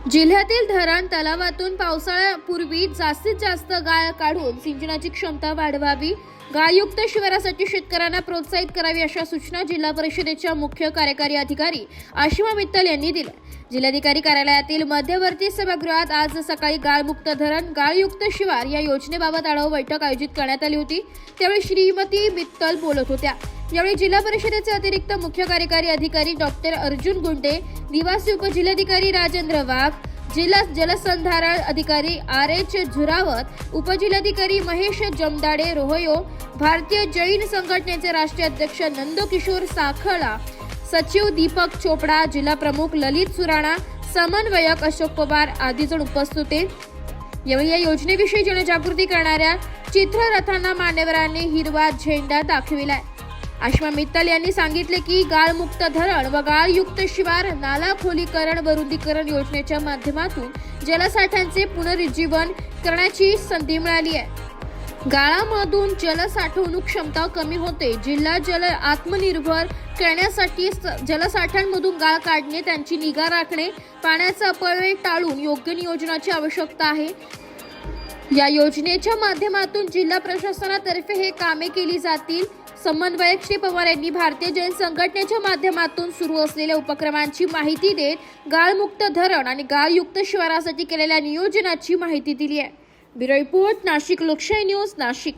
जिल्ह्यातील धरण तलावातून पावसाळ्यापूर्वी जास्तीत जास्त गाळ काढून सिंचनाची क्षमता वाढवावी, गाळयुक्त शिवारासाठी शेतकऱ्यांना प्रोत्साहित करावी अशा सूचना जिल्हा परिषदेच्या मुख्य कार्यकारी अधिकारी आशिमा मित्तल यांनी दिल्या। जिल्हाधिकारी कार्यालयातील मध्यवर्ती सभागृहात आज सकाळी गाळमुक्त धरण गाळयुक्त शिवार या योजनेबाबत आढावा बैठक आयोजित करण्यात आली होती। त्यावेळी श्रीमती मित्तल बोलत होत्या। यावेळी जिल्हा परिषदेचे अतिरिक्त मुख्य कार्यकारी अधिकारी डॉक्टर अर्जुन गुंडे, निवासी उपजिल्हाधिकारी राजेंद्र वाघ, जिल्हा जलसंधारण अधिकारी RH झुरावत, उपजिल्हाधिकारी महेश जमदाडे रोहयो, भारतीय जैन संघटनेचे राष्ट्रीय अध्यक्ष नंदकिशोर साखळा, सचिव दीपक चोपडा, जिल्हा प्रमुख ललित सुराणा, समन्वयक अशोक पवार आदी जण उपस्थित होते। यावेळी या योजनेविषयी जनजागृती करणाऱ्या चित्ररथांना मान्यवरांनी हिरवा झेंडा दाखविलाय। आशिमा मित्तल यांनी सांगितले की गाळमुक्त धरण व गाळयुक्त शिवार, नाला खोलीकरण व रुंदीकरण योजनेच्या माध्यमातून जलसाठ्यांचे पुनरुज्जीवन करण्याची संधी मिळाली आहे। गाळामधून जल साठवणूक क्षमता कमी होते। जिल्हा जल आत्मनिर्भर करण्यासाठी जलसाठ्यांमधून गाळ काढणे, त्यांची निगा राखणे, पाण्याचा अपव्यय टाळून योग्य नियोजनाची आवश्यकता आहे। या योजनेच्या माध्यमातून जिल्हा प्रशासनातर्फे हे कामे केली जातील। समन्वयक श्री पवार यांनी भारतीय जैन संघटनेच्या माध्यमातून सुरू असलेल्या उपक्रमांची माहिती देत गाळमुक्त धरण आणि गाळयुक्त शिवारासाठी केलेल्या नियोजनाची माहिती दिली आहे। ब्युरो रिपोर्ट, नाशिक लोकशाही न्यूज, नाशिक।